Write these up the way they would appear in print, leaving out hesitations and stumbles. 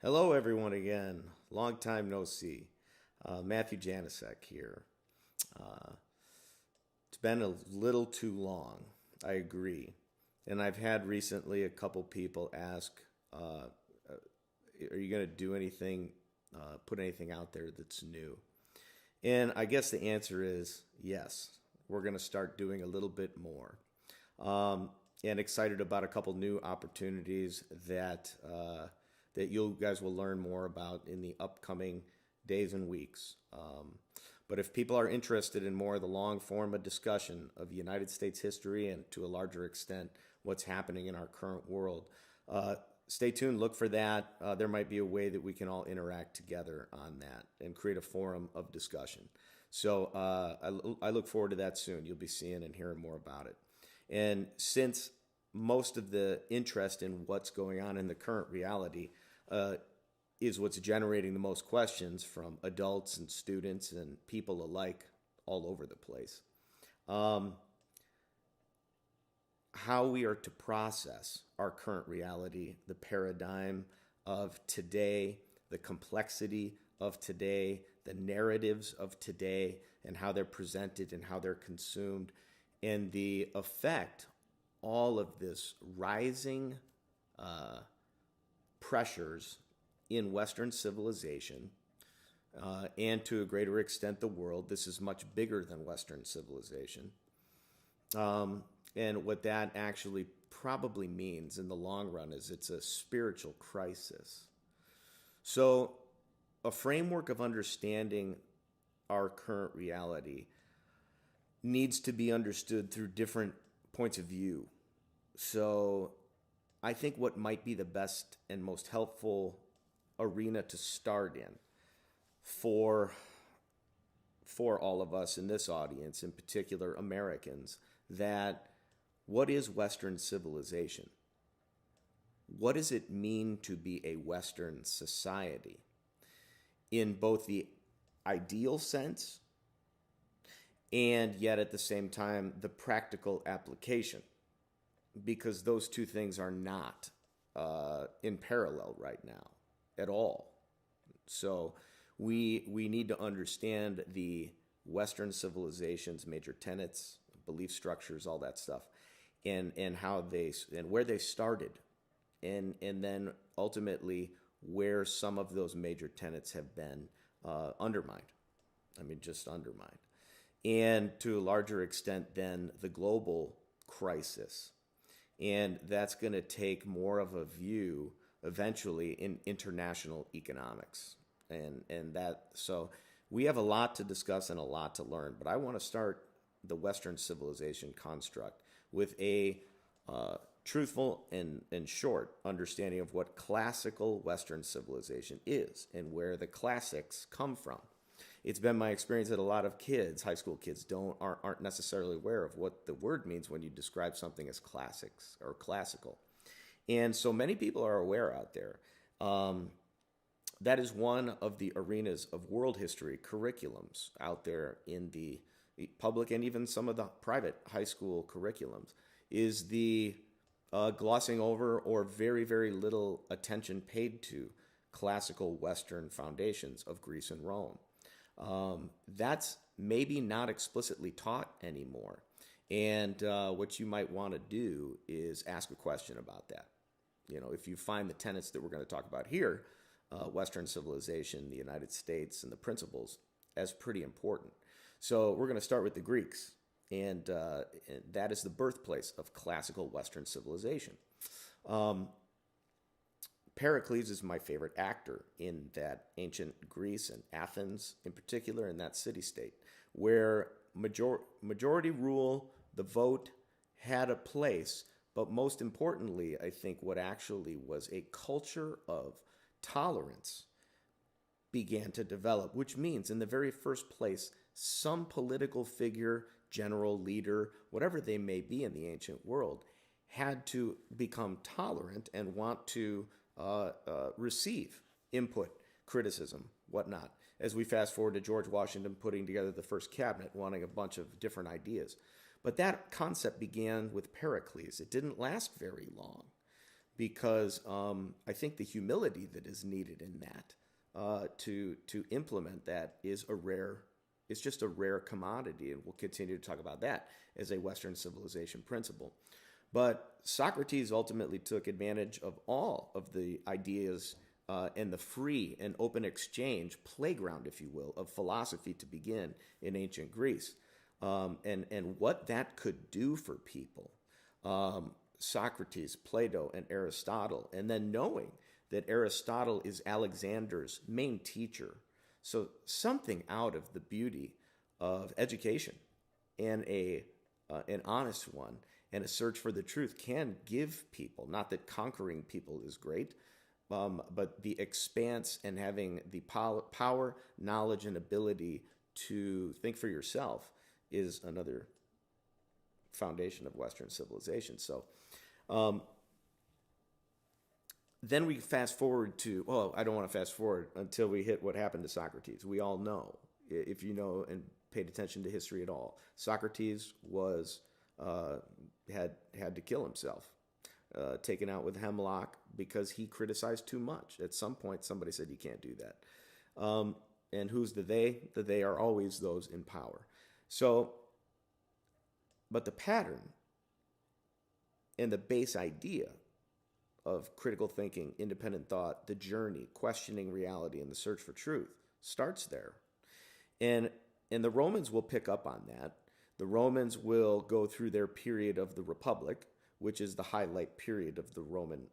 Hello, everyone, again. Long time no see. Matthew Janisek here. Uh, it's been a little too long. I agree. And I've had recently a couple people ask, are you going to do anything, put anything out there that's new? And I guess the answer is yes. We're going to start doing a little bit more. Um, and excited about a couple new opportunities that you guys will learn more about in the upcoming days and weeks. But if people are interested in more of the long form of discussion of United States history and to a larger extent what's happening in our current world, stay tuned. Look for that. There might be a way that we can all interact together on that and create a forum of discussion. So I look forward to that soon. You'll be seeing and hearing more about it. And since most of the interest in what's going on in the current reality is what's generating the most questions from adults and students and people alike all over the place. How we are to process our current reality, the paradigm of today, the complexity of today, the narratives of today, and how they're presented and how they're consumed, and the effect all of this rising pressures in Western civilization and to a greater extent the world. This is much bigger than Western civilization. And what that actually probably means in the long run is it's a spiritual crisis. So, a framework of understanding our current reality needs to be understood through different points of view. So, I think what might be the best and most helpful arena to start in for all of us in this audience, in particular Americans, that what is Western civilization? What does it mean to be a Western society in both the ideal sense and yet at the same time the practical application? Because those two things are not in parallel right now at all. So we need to understand the Western civilization's major tenets, belief structures, all that stuff, and how they and where they started, and then ultimately where some of those major tenets have been undermined. I mean, just undermined, and to a larger extent than the global crisis. And that's going to take more of a view eventually in international economics. And that, so we have a lot to discuss and a lot to learn. But I want to start the Western civilization construct with a truthful and short understanding of what classical Western civilization is and where the classics come from. It's been my experience that a lot of kids, high school kids, aren't necessarily aware of what the word means when you describe something as classics or classical. And so many people are aware out there. That is one of the arenas of world history curriculums out there in the public and even some of the private high school curriculums, is the glossing over or very, very little attention paid to classical Western foundations of Greece and Rome. That's maybe not explicitly taught anymore. And what you might want to do is ask a question about that. You know, if you find the tenets that we're going to talk about here, Western civilization, the United States, and the principles, as pretty important. So we're going to start with the Greeks, and that is the birthplace of classical Western civilization. Pericles is my favorite actor in that ancient Greece and Athens in particular, in that city-state, where majority rule, the vote had a place, but most importantly, I think what actually was a culture of tolerance began to develop, which means in the very first place, some political figure, general, leader, whatever they may be in the ancient world, had to become tolerant and want to receive input, criticism, whatnot. As we fast forward to George Washington putting together the first cabinet, wanting a bunch of different ideas. But that concept began with Pericles. It didn't last very long. because I think the humility that is needed in that to implement that is it's just a rare commodity, and we'll continue to talk about that as a Western civilization principle. But Socrates ultimately took advantage of all of the ideas and the free and open exchange playground, if you will, of philosophy to begin in ancient Greece, and what that could do for people. Socrates, Plato, and Aristotle, and then knowing that Aristotle is Alexander's main teacher. So something out of the beauty of education and an honest one and a search for the truth can give people, not that conquering people is great, but the expanse and having the power, knowledge, and ability to think for yourself is another foundation of Western civilization. So then we fast forward to, well, I don't want to fast forward until we hit what happened to Socrates. We all know, if you know and paid attention to history at all, Socrates was had to kill himself, taken out with hemlock because he criticized too much. At some point, somebody said, you can't do that. And who's the they? The they are always those in power. So, but the pattern and the base idea of critical thinking, independent thought, the journey, questioning reality, and the search for truth starts there. And the Romans will pick up on that. The Romans will go through their period of the Republic, which is the highlight period of the Roman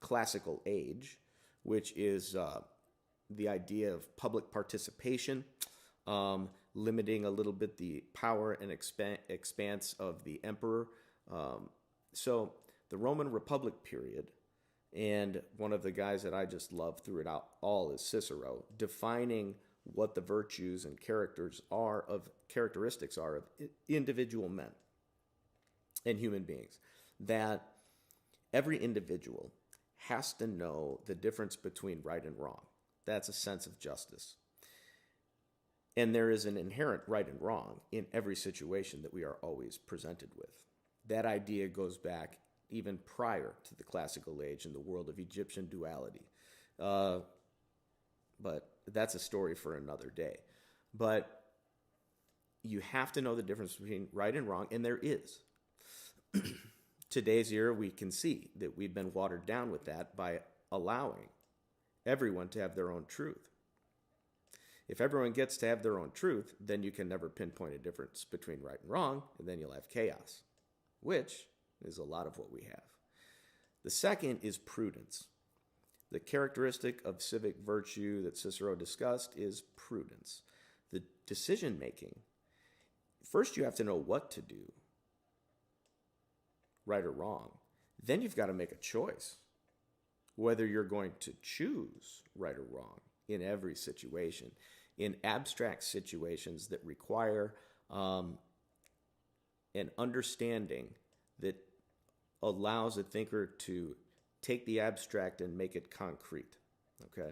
classical age, which is the idea of public participation, limiting a little bit the power and expanse of the emperor. So the Roman Republic period, and one of the guys that I just love through it all is Cicero, defining what the virtues and characteristics are of individual men and human beings. That every individual has to know the difference between right and wrong. That's a sense of justice. And there is an inherent right and wrong in every situation that we are always presented with. That idea goes back even prior to the classical age in the world of Egyptian duality. But that's a story for another day. But you have to know the difference between right and wrong, and there is. Today's era, we can see that we've been watered down with that by allowing everyone to have their own truth. If everyone gets to have their own truth, then you can never pinpoint a difference between right and wrong, and then you'll have chaos, which is a lot of what we have. The second is prudence. The characteristic of civic virtue that Cicero discussed is prudence. The decision making, first you have to know what to do, right or wrong. Then you've got to make a choice, whether you're going to choose right or wrong in every situation. In abstract situations that require an understanding that allows a thinker to take the abstract and make it concrete. Okay,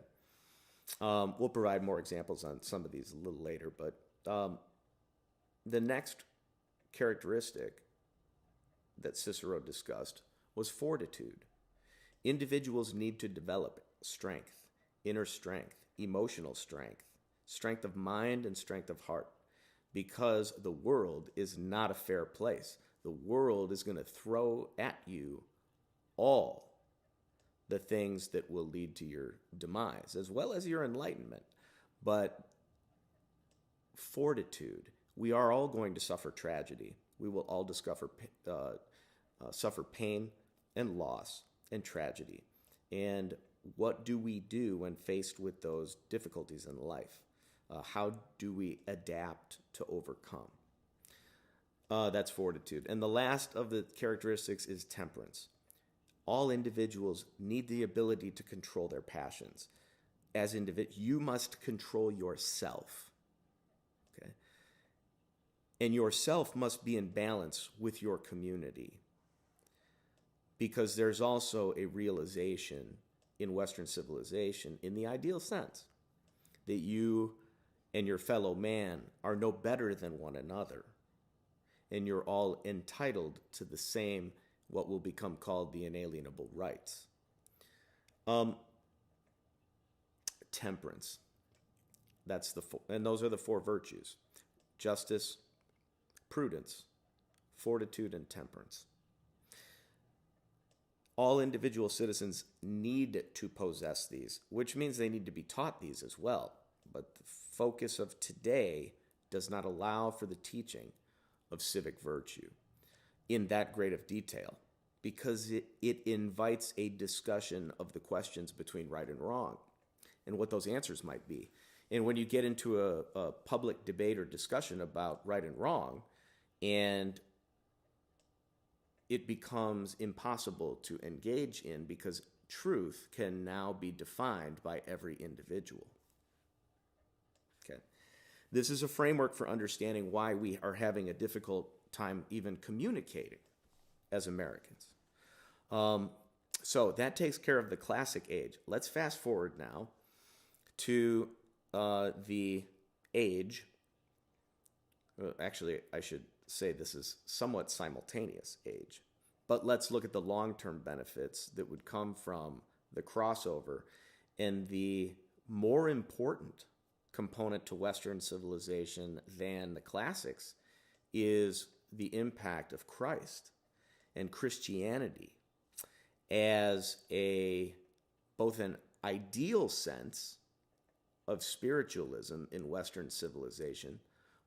we'll provide more examples on some of these a little later, but the next characteristic that Cicero discussed was fortitude. Individuals need to develop strength, inner strength, emotional strength, strength of mind and strength of heart, because the world is not a fair place. The world is going to throw at you all the things that will lead to your demise, as well as your enlightenment. But fortitude, we are all going to suffer tragedy. We will all suffer pain and loss and tragedy. And what do we do when faced with those difficulties in life? How do we adapt to overcome? That's fortitude. And the last of the characteristics is temperance. All individuals need the ability to control their passions. As you must control yourself. Okay? And yourself must be in balance with your community. Because there's also a realization in Western civilization, in the ideal sense, that you and your fellow man are no better than one another. And you're all entitled to the same what will become called the inalienable rights. Temperance. And those are the four virtues: justice, prudence, fortitude, and temperance. All individual citizens need to possess these, which means they need to be taught these as well. But the focus of today does not allow for the teaching of civic virtue in that great of detail, because it invites a discussion of the questions between right and wrong and what those answers might be. And when you get into a public debate or discussion about right and wrong, and it becomes impossible to engage in because truth can now be defined by every individual. Okay. This is a framework for understanding why we are having a difficult time even communicating as Americans. So that takes care of the classic age. Let's fast forward now to the age. Actually, I should say this is somewhat simultaneous age. But let's look at the long-term benefits that would come from the crossover. And the more important component to Western civilization than the classics is the impact of Christ and Christianity as both an ideal sense of spiritualism in Western civilization,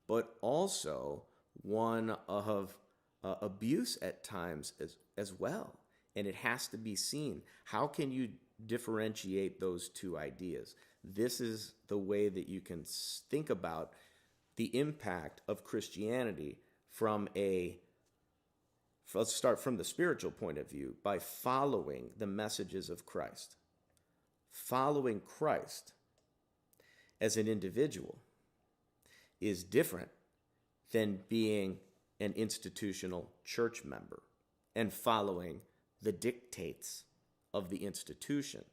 but also one of abuse at times as well. And it has to be seen. How can you differentiate those two ideas? This is the way that you can think about the impact of Christianity let's start from the spiritual point of view, by following the messages of Christ. Following Christ as an individual is different than being an institutional church member and following the dictates of the institution.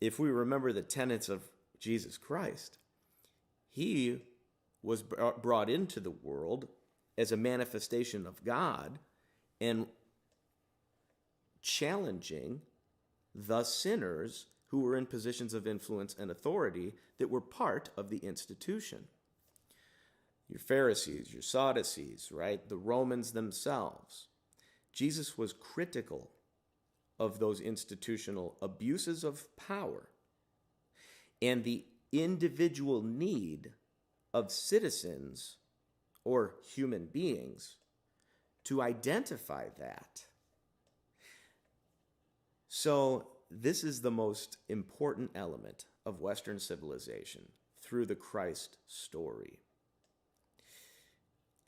If we remember the tenets of Jesus Christ, he was brought into the world as a manifestation of God and challenging the sinners who were in positions of influence and authority that were part of the institution. Your Pharisees, your Sadducees, right? The Romans themselves. Jesus was critical of those institutional abuses of power and the individual need of citizens or human beings to identify that. So this is the most important element of Western civilization through the Christ story.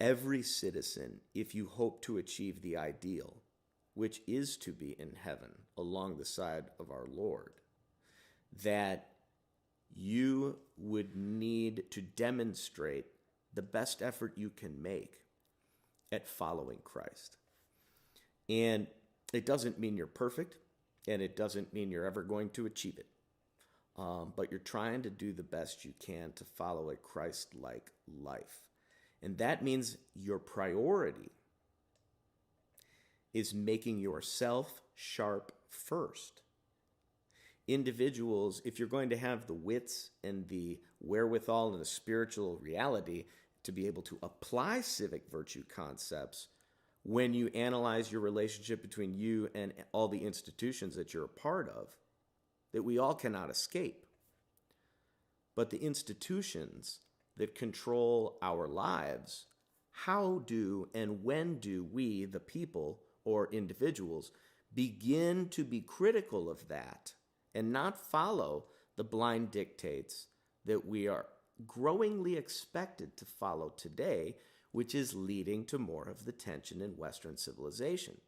Every citizen, if you hope to achieve the ideal, which is to be in heaven along the side of our Lord, that you would need to demonstrate the best effort you can make at following Christ. And it doesn't mean you're perfect, and it doesn't mean you're ever going to achieve it. But you're trying to do the best you can to follow a Christ-like life. And that means your priority is making yourself sharp first. Individuals, if you're going to have the wits and the wherewithal and the spiritual reality to be able to apply civic virtue concepts when you analyze your relationship between you and all the institutions that you're a part of, that we all cannot escape. But the institutions that control our lives, how do and when do we, the people or individuals, begin to be critical of that and not follow the blind dictates that we are growingly expected to follow today, which is leading to more of the tension in Western civilization,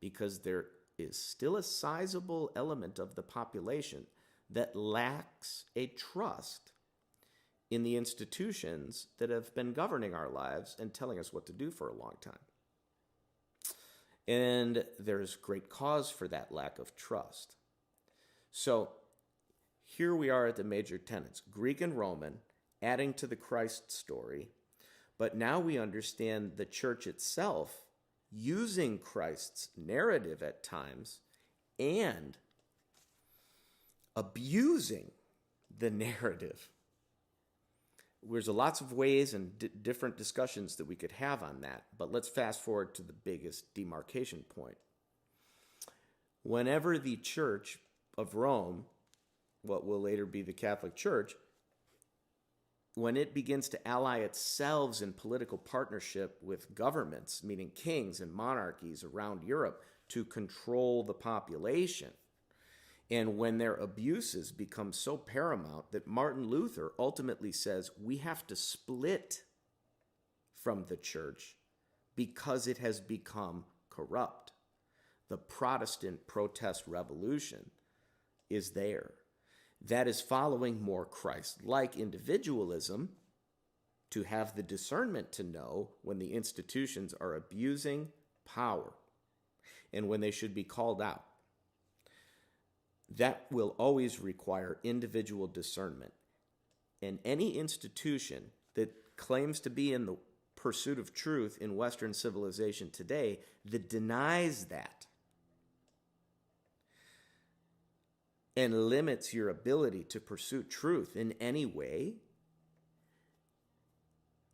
because there is still a sizable element of the population that lacks a trust in the institutions that have been governing our lives and telling us what to do for a long time. And there's great cause for that lack of trust. So here we are at the major tenets, Greek and Roman, adding to the Christ story. But now we understand the church itself using Christ's narrative at times and abusing the narrative. There's lots of ways and different discussions that we could have on that, but let's fast forward to the biggest demarcation point. Whenever the Church of Rome, what will later be the Catholic Church, when it begins to ally itself in political partnership with governments, meaning kings and monarchies around Europe, to control the population, and when their abuses become so paramount that Martin Luther ultimately says we have to split from the church because it has become corrupt. The Protestant protest revolution is there. That is following more Christ-like individualism to have the discernment to know when the institutions are abusing power and when they should be called out. That will always require individual discernment. And any institution that claims to be in the pursuit of truth in Western civilization today that denies that and limits your ability to pursue truth in any way,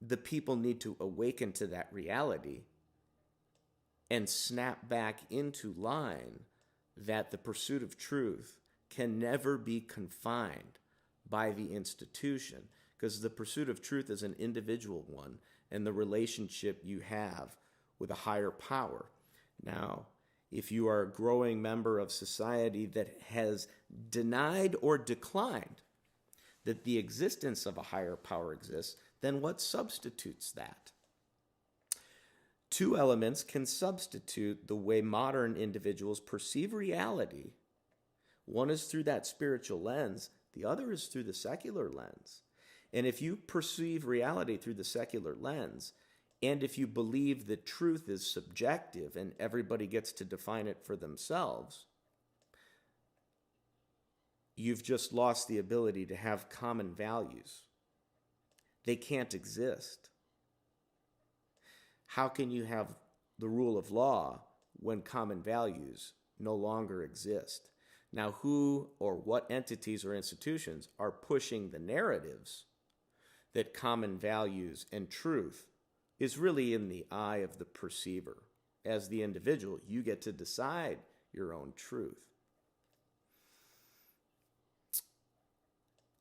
the people need to awaken to that reality and snap back into line that the pursuit of truth can never be confined by the institution, because the pursuit of truth is an individual one and the relationship you have with a higher power. Now, if you are a growing member of society that has denied or declined that the existence of a higher power exists, then what substitutes that? Two elements can substitute the way modern individuals perceive reality. One is through that spiritual lens, the other is through the secular lens. And if you perceive reality through the secular lens, and if you believe that truth is subjective and everybody gets to define it for themselves, you've just lost the ability to have common values. They can't exist. How can you have the rule of law when common values no longer exist? Now, who or what entities or institutions are pushing the narratives that common values and truth is really in the eye of the perceiver? As the individual, you get to decide your own truth.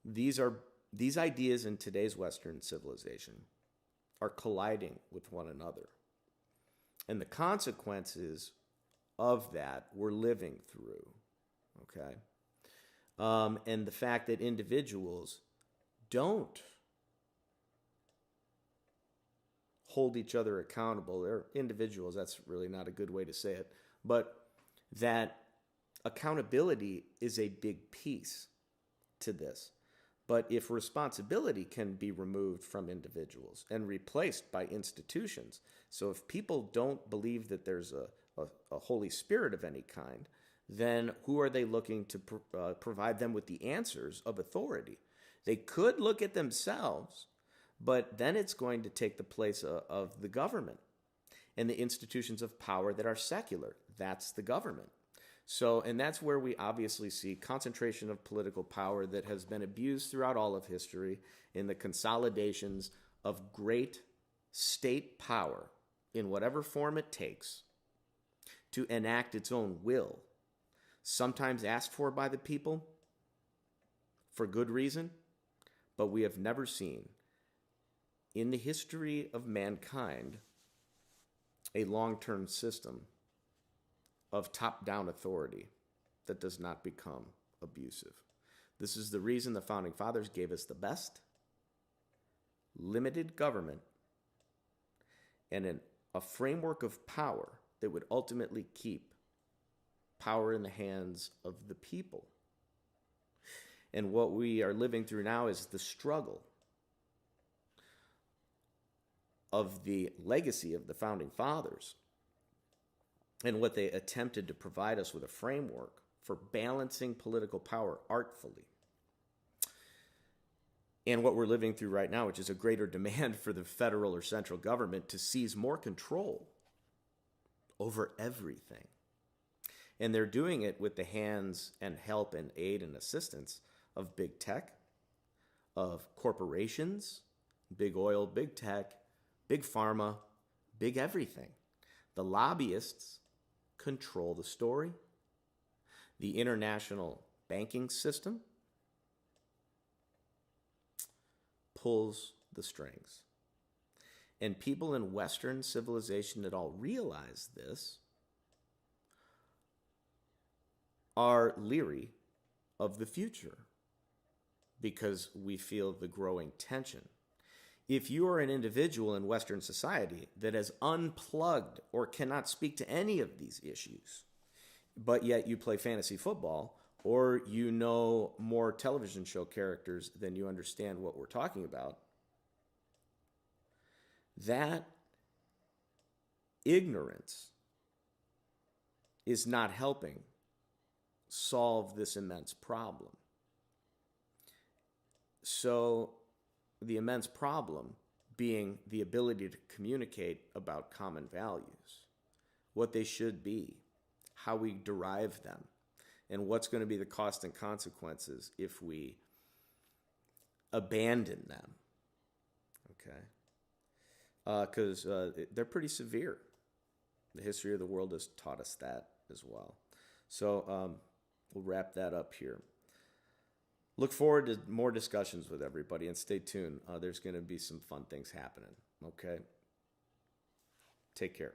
These ideas in today's Western civilization are colliding with one another. And the consequences of that we're living through, okay? And the fact that individuals don't hold each other accountable. They're individuals, that's really not a good way to say it, but that accountability is a big piece to this. But if responsibility can be removed from individuals and replaced by institutions, so if people don't believe that there's a Holy Spirit of any kind, then who are they looking to provide them with the answers of authority? They could look at themselves, but then it's going to take the place of the government and the institutions of power that are secular. That's the government. So, and that's where we obviously see concentration of political power that has been abused throughout all of history in the consolidations of great state power in whatever form it takes to enact its own will, sometimes asked for by the people for good reason, but we have never seen in the history of mankind a long-term system of top-down authority that does not become abusive. This is the reason the Founding Fathers gave us the best limited government and a framework of power that would ultimately keep power in the hands of the people. And what we are living through now is the struggle of the legacy of the Founding Fathers and what they attempted to provide us with a framework for balancing political power artfully. And what we're living through right now, which is a greater demand for the federal or central government to seize more control over everything. And they're doing it with the hands and help and aid and assistance of big tech, of corporations, big oil, big tech, big pharma, big everything. The lobbyists control the story. The international banking system pulls the strings. And people in Western civilization that all realize this are leery of the future because we feel the growing tension. If you are an individual in Western society that has unplugged or cannot speak to any of these issues, but yet you play fantasy football or you know more television show characters than you understand what we're talking about, that ignorance is not helping solve this immense problem. So the immense problem being the ability to communicate about common values, what they should be, how we derive them, and what's going to be the cost and consequences if we abandon them. Okay? Because they're pretty severe. The history of the world has taught us that as well. So we'll wrap that up here. Look forward to more discussions with everybody, and stay tuned. There's going to be some fun things happening. Okay? Take care.